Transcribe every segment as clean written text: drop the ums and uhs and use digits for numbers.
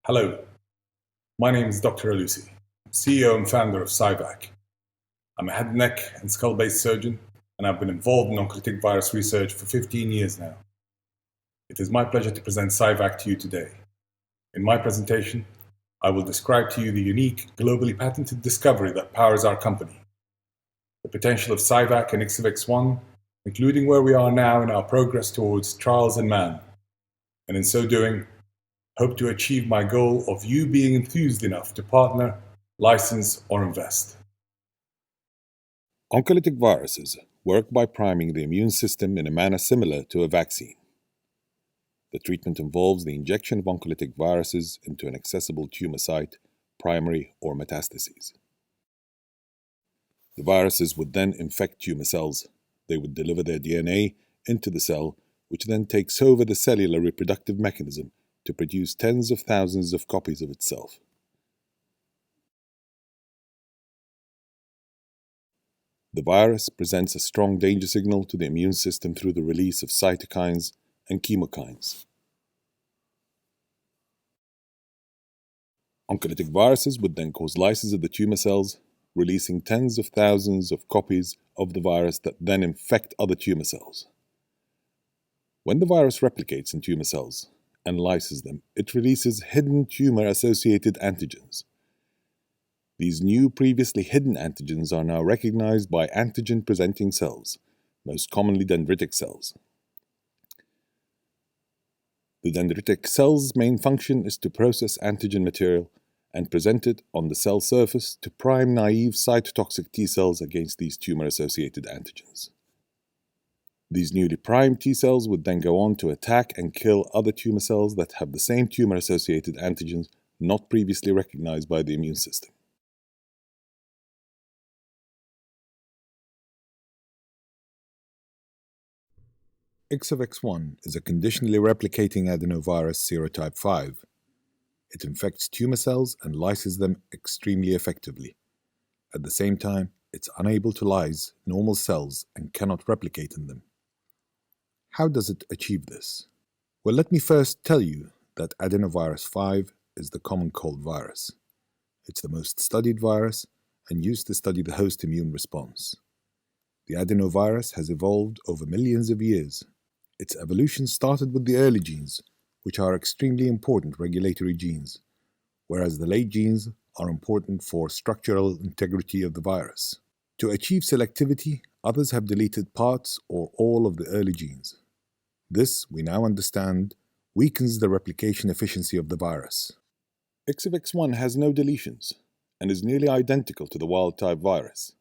Hello, my name is Dr. Alusi, CEO and founder of PsiVac. I'm a head, neck, and skull-based surgeon, and I've been involved in oncolytic virus research for 15 years now. It is my pleasure to present PsiVac to you today. In my presentation, I will describe to you the unique, globally patented discovery that powers our company, the potential of PsiVac and IXVX1, including where we are now in our progress towards trials in man, and in so doing, hope to achieve my goal of you being enthused enough to partner, license, or invest. Oncolytic viruses work by priming the immune system in a manner similar to a vaccine. The treatment involves the injection of oncolytic viruses into an accessible tumor site, primary or metastases. The viruses would then infect tumor cells. They would deliver their DNA into the cell, which then takes over the cellular reproductive mechanism to produce tens of thousands of copies of itself. The virus presents a strong danger signal to the immune system through the release of cytokines and chemokines. Oncolytic viruses would then cause lysis of the tumor cells, releasing tens of thousands of copies of the virus that then infect other tumor cells. When the virus replicates in tumor cells and lyses them, it releases hidden tumor-associated antigens. These new, previously hidden antigens are now recognized by antigen-presenting cells, most commonly dendritic cells. The dendritic cell's main function is to process antigen material and present it on the cell surface to prime naive cytotoxic T cells against these tumor-associated antigens. These newly primed T cells would then go on to attack and kill other tumor cells that have the same tumor-associated antigens not previously recognized by the immune system. IXVX1 is a conditionally replicating adenovirus serotype 5. It infects tumor cells and lyses them extremely effectively. At the same time, it's unable to lyse normal cells and cannot replicate in them. How does it achieve this? Well, let me first tell you that adenovirus 5 is the common cold virus. It's the most studied virus and used to study the host immune response. The adenovirus has evolved over millions of years. Its evolution started with the early genes, which are extremely important regulatory genes, whereas the late genes are important for structural integrity of the virus. To achieve selectivity, others have deleted parts or all of the early genes. This, we now understand, weakens the replication efficiency of the virus. IXVX1 has no deletions and is nearly identical to the wild-type virus.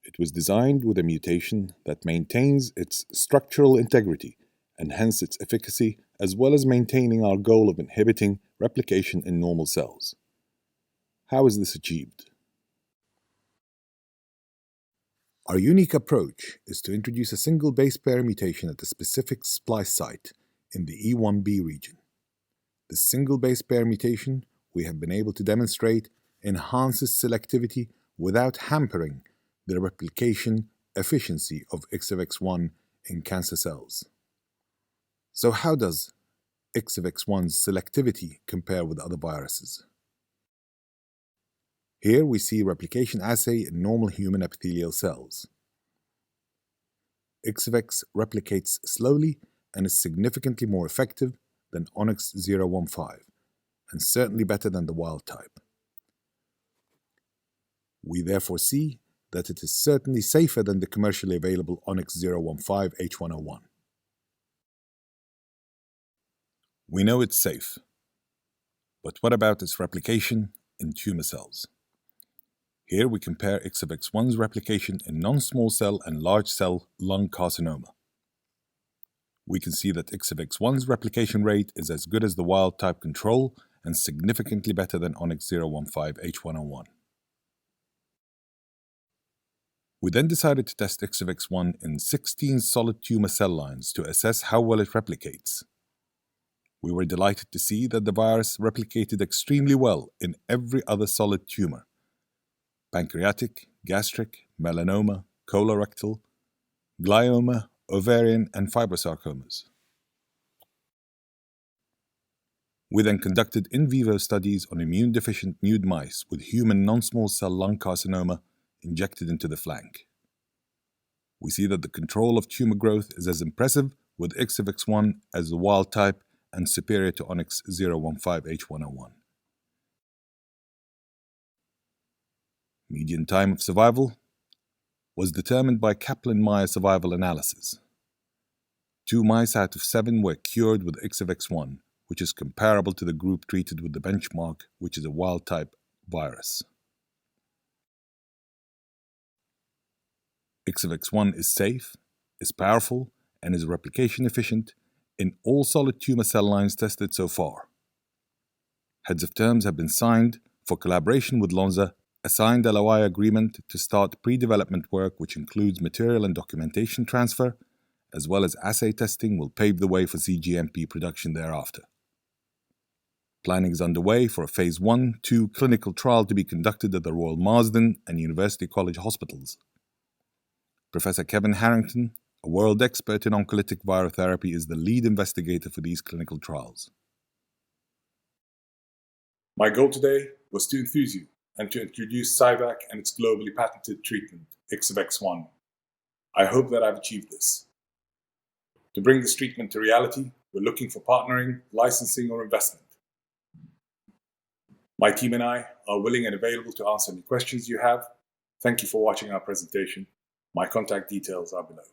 It was designed with a mutation that maintains its structural integrity and hence its efficacy, as well as maintaining our goal of inhibiting replication in normal cells. How is this achieved? Our unique approach is to introduce a single base pair mutation at a specific splice site in the E1B region. This single base pair mutation, we have been able to demonstrate, enhances selectivity without hampering the replication efficiency of IXVX1 in cancer cells. So how does IXVX1's selectivity compare with other viruses? Here we see replication assay in normal human epithelial cells. IXVX replicates slowly and is significantly more effective than Onyx 015, and certainly better than the wild type. We therefore see that it is certainly safer than the commercially available Onyx 015 H101. We know it's safe, but what about its replication in tumor cells? Here we compare IXVX1's replication in non-small cell and large cell lung carcinoma. We can see that IXVX1's replication rate is as good as the wild-type control and significantly better than Onyx 015 H101. We then decided to test IXVX1 in 16 solid tumor cell lines to assess how well it replicates. We were delighted to see that the virus replicated extremely well in every other solid tumor: pancreatic, gastric, melanoma, colorectal, glioma, ovarian, and fibrosarcomas. We then conducted in vivo studies on immune-deficient nude mice with human non-small cell lung carcinoma injected into the flank. We see that the control of tumor growth is as impressive with PsiVac1 as the wild type and superior to Onyx 015H101. Median time of survival was determined by Kaplan-Meier survival analysis. 2 mice out of 7 were cured with PsiVac1, which is comparable to the group treated with the benchmark, which is a wild-type virus. PsiVac1 is safe, is powerful, and is replication efficient in all solid tumor cell lines tested so far. Heads of terms have been signed for collaboration with Lonza, a signed LOI agreement to start pre-development work which includes material and documentation transfer, as well as assay testing will pave the way for cGMP production thereafter. Planning is underway for a phase 1/2 clinical trial to be conducted at the Royal Marsden and University College hospitals. Professor Kevin Harrington, a world expert in oncolytic virotherapy, is the lead investigator for these clinical trials. My goal today was to enthuse you and to introduce PsiVac and its globally patented treatment, PsiVac1. I hope that I've achieved this. To bring this treatment to reality, we're looking for partnering, licensing, or investment. My team and I are willing and available to answer any questions you have. Thank you for watching our presentation. My contact details are below.